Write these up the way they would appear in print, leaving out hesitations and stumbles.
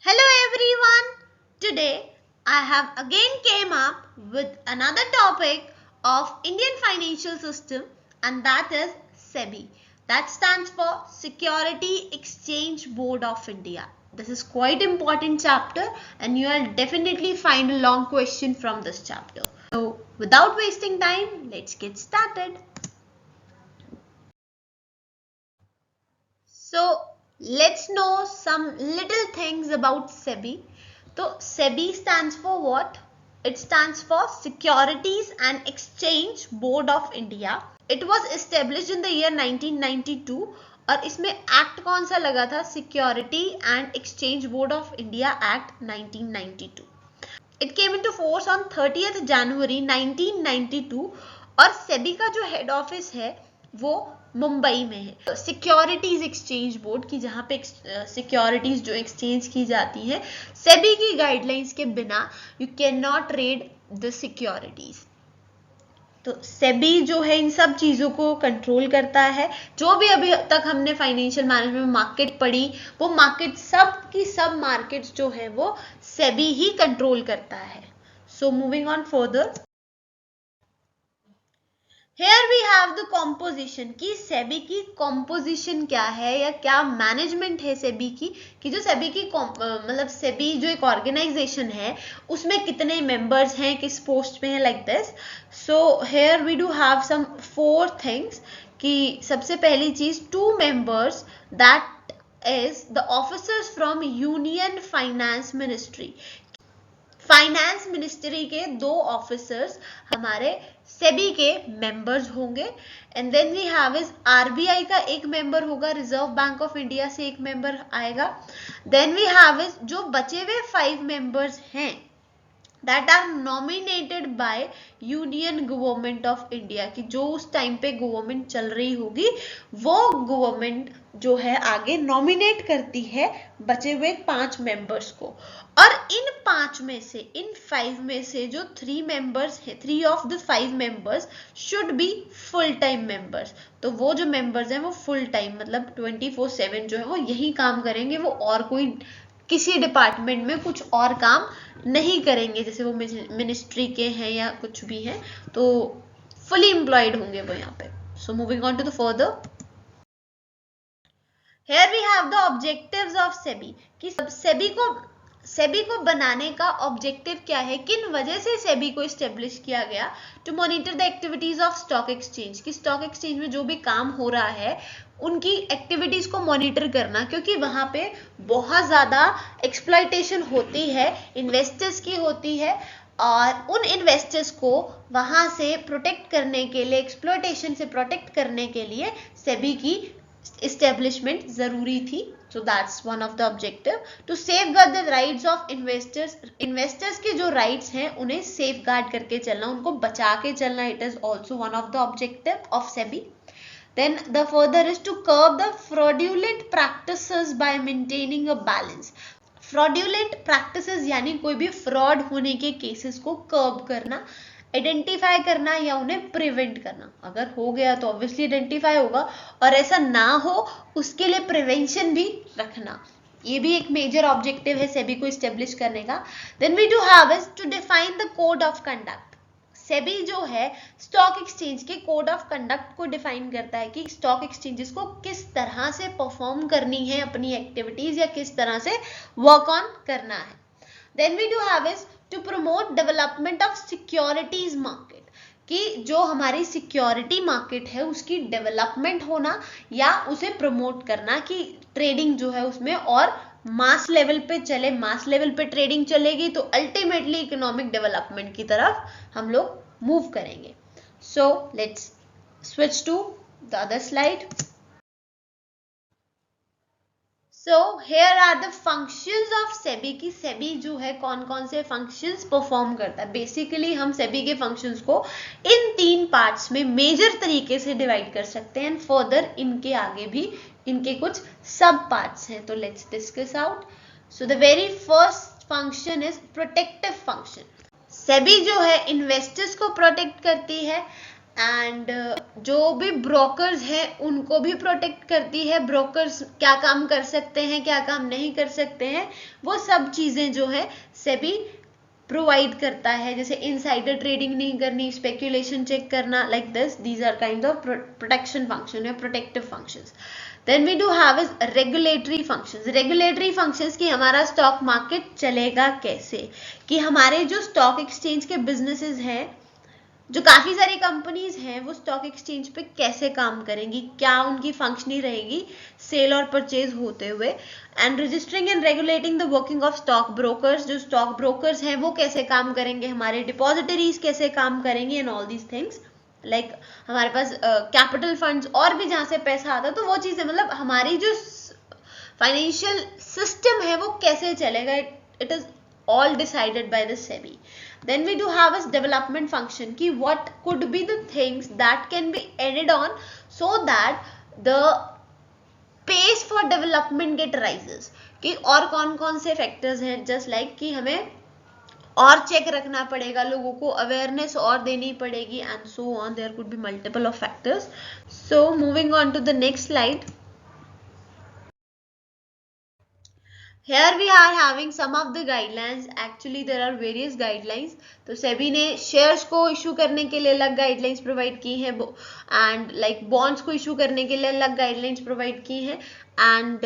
Hello everyone. Today I have again came up with another topic of Indian financial system, and that is SEBI. That stands for Security Exchange Board of India. This is quite important chapter and you will definitely find a long question from this chapter. So without wasting time, let's get started. So let's know some little things about SEBI. So SEBI stands for what? It stands for Securities and Exchange Board of India. It was established in the year 1992 और इसमें act कौन सा लगा था? Security and exchange board of India act 1992. It came into force on 30th January 1992 और सेबी का जो head office है वो मुंबई में है. सिक्योरिटीज एक्सचेंज बोर्ड की जहां पे सिक्योरिटीज जो एक्सचेंज की जाती है, सेबी की गाइडलाइंस के बिना you can not trade the securities. तो सेबी जो है इन सब चीजों को कंट्रोल करता है. जो भी अभी तक हमने फाइनेंशियल मैनेजमेंट मार्केट पढ़ी, वो मार्केट सब की सब मार्केट्स जो है वो सेबी ही कंट्रोल करता है. सो moving on further, Here we have the composition कि सेबी की composition क्या है या क्या मैनेजमेंट है सेबी की, कि जो सेबी की मतलब सेबी जो एक ऑर्गेनाइजेशन है उसमें कितने मेंबर्स हैं, किस पोस्ट पे हैं, like this. So here we do have some 4 things कि सबसे पहली चीज 2 members that is the officers from union finance ministry. Finance ministry के 2 ऑफिसर्स हमारे सेबी के मेंबर्स होंगे. And then we have is RBI का एक मेंबर होगा, रिजर्व बैंक ऑफ इंडिया से एक मेंबर आएगा. देन वी हैव इज जो बचे हुए 5 मेंबर्स हैं that are nominated by union government of India, कि जो उस टाइम पे गवर्नमेंट चल रही होगी वो गवर्नमेंट जो है आगे नॉमिनेट करती है बचे हुए 5 मेंबर्स को. और इन 5 में से, इन 5 में से जो 3 मेंबर्स हैं, 3 of the 5 members should be full time members. तो वो जो मेंबर्स हैं वो फुल टाइम मतलब 24/7 जो है वो यही काम करेंगे, वो और कोई किसी डिपार्टमेंट में कुछ और काम नहीं करेंगे, जैसे वो मिनिस्ट्री के हैं या कुछ भी हैं, तो फुली एम्प्लॉयड होंगे वो यहाँ पे. So moving on to the further, here we have the objectives of SEBI, कि सेबी को बनाने का ऑब्जेक्टिव क्या है, किन वजह से सेबी को इस्टेब्लिश किया गया. To monitor the activities of stock exchange, कि स्टॉक एक्सचेंज में जो भी काम हो रहा है उनकी एक्टिविटीज को मॉनिटर करना, क्योंकि वहां पे बहुत ज्यादा एक्सप्लॉयटेशन होती है, इन्वेस्टर्स की होती है, और उन इन्वेस्टर्स को वहां से प्रोटेक्ट करने के लिए, एक्सप्लॉयटेशन से प्रोटेक्ट करने के लिए सेबी की एस्टेब्लिशमेंट जरूरी थी. So that's one of the objective to safeguard the rights of investors. Investors के जो rights हैं उन्हें safeguard करके चलना, उनको बचा के चलना. It is also one of the objective of SEBI. Then the further is to curb the fraudulent practices by maintaining a balance. Fraudulent practices यानी कोई भी fraud होने के cases को curb करना, आइडेंटिफाई करना या उन्हें प्रिवेंट करना. अगर हो गया तो ऑब्वियसली आइडेंटिफाई होगा, और ऐसा ना हो उसके लिए प्रिवेंशन भी रखना. ये भी एक मेजर ऑब्जेक्टिव है सेबी को इस्टेब्लिश करने का. Then we do have is to define the code of conduct. SEBI जो है स्टॉक एक्सचेंज के कोड ऑफ कंडक्ट को डिफाइन करता है कि स्टॉक एक्सचेंजेस को किस तरह से परफॉर्म करनी है अपनी एक्टिविटीज, या किस तरह से वर्क ऑन करना है. Then we do have is to promote development of securities market, कि जो हमारी सिक्योरिटी मार्केट है उसकी डेवलपमेंट होना या उसे प्रमोट करना, कि ट्रेडिंग जो है उसमें और मास लेवल पे चले. मास लेवल पे ट्रेडिंग चलेगी तो अल्टीमेटली इकोनॉमिक डेवलपमेंट की तरफ हम लोग मूव करेंगे. So let's switch to the other slide. So here are the functions of SEBI, की SEBI जो है कौन कौन से functions perform करता है. बेसिकली हम SEBI के functions को इन 3 parts में मेजर तरीके से डिवाइड कर सकते हैं, फर्दर इनके आगे भी इनके कुछ सब पार्ट्स हैं. तो let's discuss out. So the very first function is protective function. SEBI जो है इन्वेस्टर्स को प्रोटेक्ट करती है एंड जो भी ब्रोकर्स हैं उनको भी प्रोटेक्ट करती है। ब्रोकर्स क्या काम कर सकते हैं, क्या काम नहीं कर सकते हैं, वो सब चीजें जो है सेबी प्रोवाइड करता है। जैसे इनसाइडर ट्रेडिंग नहीं करनी, स्पेक्यूलेशन चेक करना, like this, these are kind of protection function या protective functions. Then we do have is regulatory functions. Regulatory functions की हमारा स्टॉक मार्केट चलेगा कैसे, कि हमारे जो स्टॉक एक्सचेंज के बिजनेसेस हैं, जो काफी सारी कंपनीज हैं, वो स्टॉक एक्सचेंज पे कैसे काम करेंगी, क्या उनकी फंक्शनिंग रहेगी सेल और परचेज होते हुए। And registering and regulating the working of stock brokers. जो स्टॉक ब्रोकर्स हैं वो कैसे काम करेंगे, हमारे डिपॉजिटरीज कैसे काम करेंगे, and all these things. Like हमारे पास कैपिटल फंड्स और भी जहां से पैसा आता है, तो वो चीजें, मतलब हमारी जो फाइनेंशियल सिस्टम है वो कैसे चलेगा, it is all decided by the SEBI. Then we do have a development function, ki what could be the things that can be added on so that the pace for development get rises, कि और कौन कौन से factors हैं, just like कि हमें और check रखना पड़ेगा, लोगों को अवेयरनेस और देनी पड़ेगी, and so on, there could be multiple of factors. So moving on to the next slide. Here we are having some of the guidelines. Actually there are various guidelines. तो सेबी ने shares को issue करने के लिए अलग guidelines provide की हैं, and like bonds को इशू करने के लिए अलग गाइडलाइंस प्रोवाइड की हैं, एंड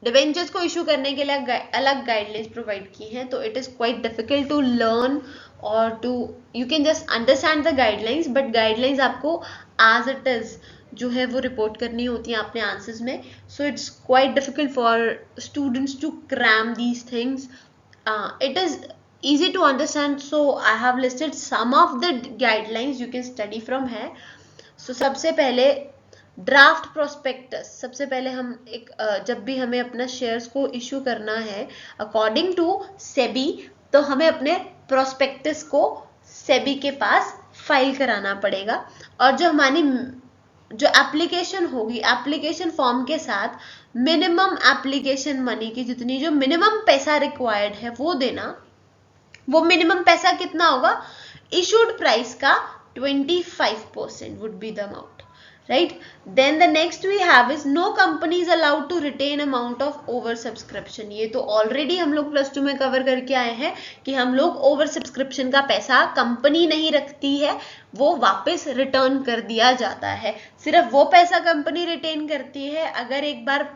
डिवेंचर्स को इशू करने के लिए अलग गाइडलाइंस प्रोवाइड की हैं। तो it is quite difficult to learn और to, you can just understand the guidelines, but guidelines आपको एज इट इज जो है वो रिपोर्ट करनी होती है अपने आंसर्स में। So it's quite difficult for students to cram these things. It is easy to understand, so I have listed some of the guidelines you can study from here. So सबसे पहले draft prospectus. सबसे पहले हम एक जब भी हमें अपना शेयर्स को इशू करना है अकॉर्डिंग टू सेबी, तो हमें अपने प्रोस्पेक्टस को सेबी के पास फाइल कराना पड़ेगा, और जो हमारी जो एप्लीकेशन होगी, एप्लीकेशन फॉर्म के साथ मिनिमम एप्लीकेशन मनी की जितनी जो मिनिमम पैसा रिक्वायर्ड है वो देना। वो मिनिमम पैसा कितना होगा, इशूड प्राइस का 25% would be the amount, right. Then the next we have is no company is allowed to retain amount of over subscription. ये तो ऑलरेडी हम लोग प्लस 2 में कवर करके आए हैं कि हम लोग ओवर सब्सक्रिप्शन का पैसा कंपनी नहीं रखती है, वो वापस रिटर्न कर दिया जाता है। सिर्फ वो पैसा कंपनी रिटेन करती है अगर एक बार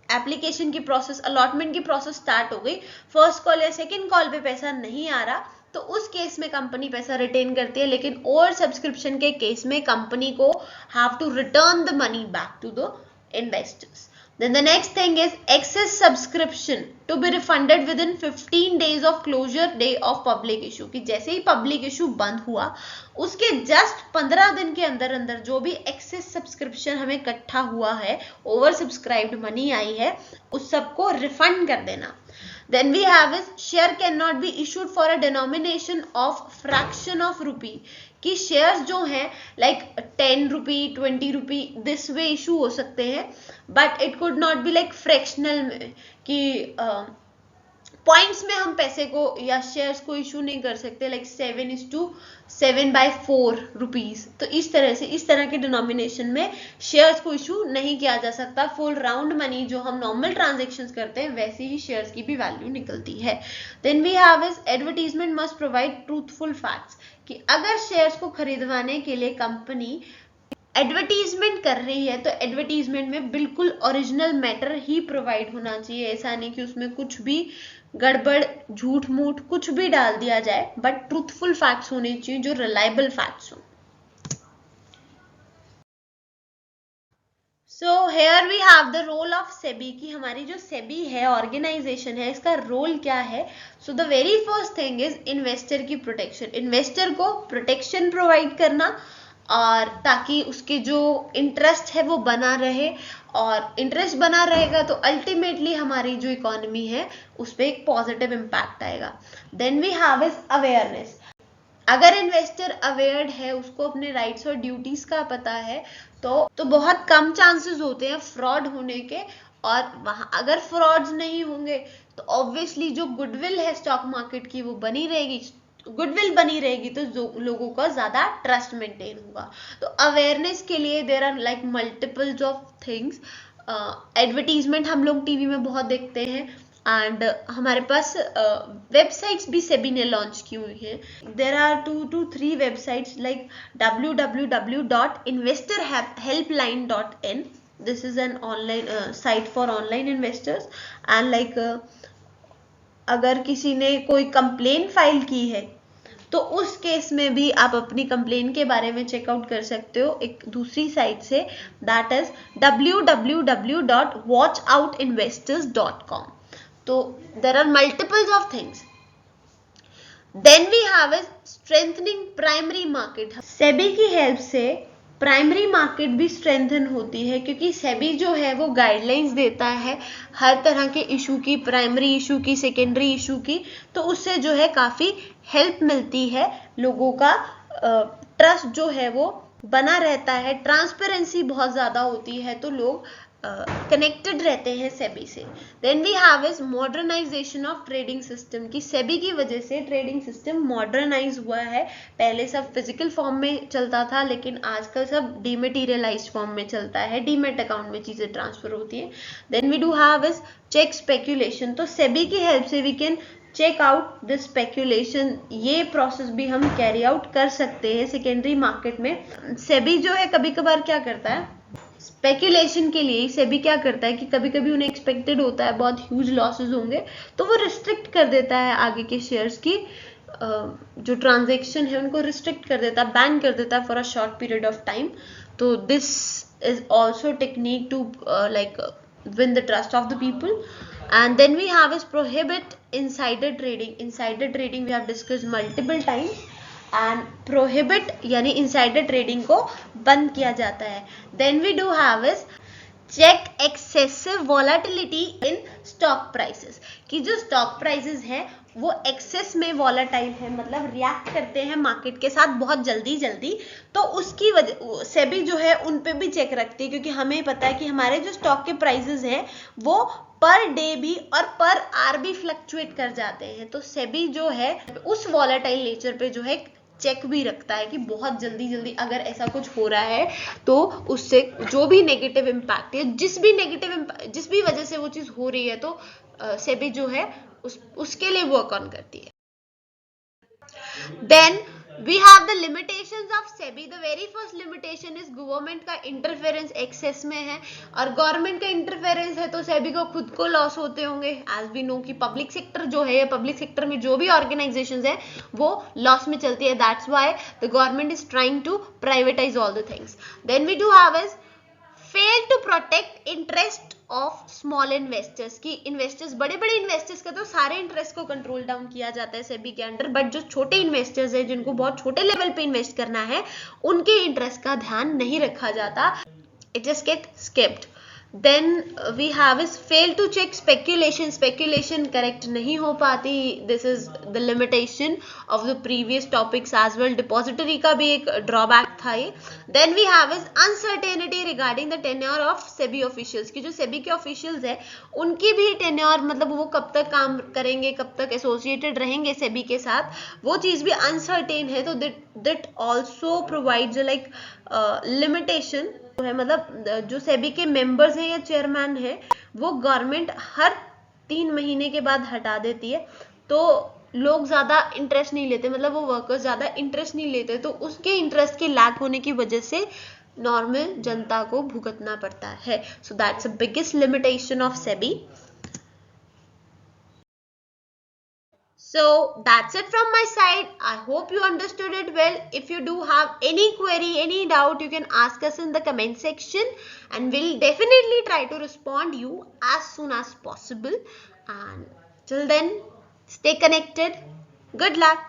एप्लीकेशन की प्रोसेस, अलॉटमेंट की प्रोसेस स्टार्ट हो गई, फर्स्ट कॉल या सेकंड कॉल पे पैसा नहीं आ रहा, तो उस केस में कंपनी पैसा रिटेन करती है। लेकिन ओवर सब्सक्रिप्शन के केस में कंपनी को have to return the money back to the investors. Then the next thing is excess subscription to be refunded within 15 days of closure day of public issue, कि जैसे ही public issue बंद हुआ उसके just 15 दिन के अंदर अंदर जो भी एक्सेस सब्सक्रिप्शन हमें इकट्ठा हुआ है, ओवर सब्सक्राइब्ड मनी आई है, उस सबको रिफंड कर देना। Then we have is share cannot be issued for a denomination of fraction of rupee, कि शेयर्स जो हैं like 10 rupee 20 rupee this way issue हो सकते हैं, but it could not be like fractional में, कि पॉइंट्स में हम पैसे को या शेयर्स को इशू नहीं कर सकते, लाइक 7:7/4 रुपीज। तो इस तरह से, इस तरह के डिनोमिनेशन में शेयर्स को इशू नहीं किया जा सकता। फुल राउंड मनी जो हम नॉर्मल ट्रांजेक्शन्स करते हैं वैसे ही शेयर्स की भी वैल्यू निकलती है। Then we have is advertisement must provide truthful facts, कि अगर शेयर्स को खरीदवाने के लिए कंपनी एडवर्टीजमेंट कर रही है तो एडवर्टीजमेंट में बिल्कुल ओरिजिनल मैटर ही प्रोवाइड होना चाहिए। ऐसा नहीं कि उसमें कुछ भी गड़बड़, झूठ मूठ कुछ भी डाल दिया जाए, बट ट्रूथफुल फैक्ट्स होने चाहिए जो रिलायबल फैक्ट्स हो। So here we have the role of SEBI, की हमारी जो सेबी है ऑर्गेनाइजेशन है, इसका रोल क्या है। So the very first thing is investor की प्रोटेक्शन, इन्वेस्टर को प्रोटेक्शन प्रोवाइड करना, और ताकि उसके जो इंटरेस्ट है वो बना रहे, और इंटरेस्ट बना रहेगा तो अल्टीमेटली हमारी जो इकोनॉमी है उस पर एक पॉजिटिव इम्पैक्ट आएगा। Then we have is awareness, अगर इन्वेस्टर अवेयर्ड है, उसको अपने राइट्स और ड्यूटीज का पता है, तो बहुत कम चांसेस होते हैं फ्रॉड होने के, और वहां अगर फ्रॉड्स नहीं होंगे तो ऑब्वियसली जो गुडविल है स्टॉक मार्केट की वो बनी रहेगी, गुडविल बनी रहेगी तो लोगों का ज्यादा ट्रस्ट मेंटेन होगा। तो अवेयरनेस के लिए there are like multiples of things. Advertisement हम लोग टीवी में बहुत देखते हैं, एंड हमारे पास वेबसाइट्स भी सेबी ने लॉन्च की हुई है। There are 2 to 3 websites like www.investorhelpline.in. this is an online site for online investors, and like अगर किसी ने कोई कंप्लेन फाइल की है तो उस केस में भी आप अपनी कंप्लेन के बारे में चेकआउट कर सकते हो एक दूसरी साइट से, दैट इज www.watchoutinvestors.com. तो there are multiples of things. Then we have is strengthening primary market. SEBI की हेल्प से प्राइमरी मार्केट भी स्ट्रेंथन होती है, क्योंकि सेबी जो है वो गाइडलाइंस देता है हर तरह के इशू की, प्राइमरी इशू की, सेकेंडरी इशू की, तो उससे जो है काफ़ी हेल्प मिलती है, लोगों का ट्रस्ट जो है वो बना रहता है, ट्रांसपेरेंसी बहुत ज़्यादा होती है, तो लोग कनेक्टेड रहते हैं सेबी से. Then we have is modernisation of trading system, की सेबी की वजह से ट्रेडिंग सिस्टम मॉडर्नाइज हुआ है. पहले सब फिजिकल फॉर्म में चलता था, लेकिन आजकल सब डीमेटीरियलाइज्ड फॉर्म में चलता है, डीमेट अकाउंट में चीजें ट्रांसफर होती है. Then we do have is check speculation. तो सेबी की हेल्प से we can check out this speculation. ये प्रोसेस भी हम कैरी आउट कर सकते हैं सेकेंडरी मार्केट में. सेबी जो है कभी कभार क्या करता है, स्पेक्यूलेशन के लिए सेबी क्या करता है कि कभी कभी उन्हें एक्सपेक्टेड होता है बहुत ह्यूज लॉसेस होंगे, तो वो रिस्ट्रिक्ट कर देता है आगे के शेयर्स की जो ट्रांजैक्शन है उनको रिस्ट्रिक्ट कर देता है, बैन कर देता है for a short period of time. तो this is also technique to like win the trust of the people. And then we have is prohibit insider trading. Insider trading we have discussed multiple times, and prohibit यानी insider trading को बंद किया जाता है. Then we do have is check excessive volatility in stock prices, कि जो stock prices हैं वो एक्सेस में वॉलेटाइल है, मतलब रिएक्ट करते हैं मार्केट के साथ बहुत जल्दी जल्दी, तो उसकी वजह सेबी जो है उन पे भी चेक रखती है, क्योंकि हमें पता है कि हमारे जो स्टॉक के प्राइसेस हैं वो पर डे भी और पर आवर भी फ्लक्चुएट कर जाते हैं. तो सेबी जो है उस वॉलेटाइल नेचर पे जो है चेक भी रखता है कि बहुत जल्दी जल्दी अगर ऐसा कुछ हो रहा है तो उससे जो भी नेगेटिव इम्पैक्ट है, जिस भी वजह से वो चीज हो रही है, तो सेबी जो है उसके लिए वर्क ऑन करती है. Then we have the limitations of SEBI. The very first limitation is government का इंटरफेरेंस एक्सेस में है, और गवर्नमेंट का इंटरफेरेंस है तो सेबी को खुद को लॉस होते होंगे. एज वी नो कि पब्लिक सेक्टर जो है, पब्लिक सेक्टर में जो भी ऑर्गेनाइजेशंस है वो लॉस में चलती है. That's why the government is trying to privatise all the things. Then we do have is fail to protect interest of small investors, की इन्वेस्टर्स बड़े इन्वेस्टर्स का तो सारे इंटरेस्ट को कंट्रोल डाउन किया जाता है सेबी के अंडर, बट जो छोटे इन्वेस्टर्स हैं जिनको बहुत छोटे लेवल पे इन्वेस्ट करना है उनके इंटरेस्ट का ध्यान नहीं रखा जाता. It just get skipped. Then we have is fail to check speculation correct नहीं हो पाती. This is the limitation of the previous topics as well. Depository का भी एक ड्रॉबैक था ये. Then we have is uncertainty regarding the tenure of SEBI officials, की जो सेबी के ऑफिशियल्स है उनकी भी टेन्योर, मतलब वो कब तक काम करेंगे, कब तक एसोसिएटेड रहेंगे सेबी के साथ, वो चीज भी अनसर्टेन है. तो that also provides like limitation है, मतलब जो सेबी के मेंबर्स हैं या चेयरमैन है वो गवर्नमेंट हर 3 महीने के बाद हटा देती है, तो लोग ज्यादा इंटरेस्ट नहीं लेते, मतलब वो वर्कर्स ज्यादा इंटरेस्ट नहीं लेते, तो उसके इंटरेस्ट के लैक होने की वजह से नॉर्मल जनता को भुगतना पड़ता है. So that's the biggest limitation of SEBI. So that's it from my side. I hope you understood it well. If you do have any query, any doubt, you can ask us in the comment section, and we'll definitely try to respond you as soon as possible. And till then, stay connected. Good luck.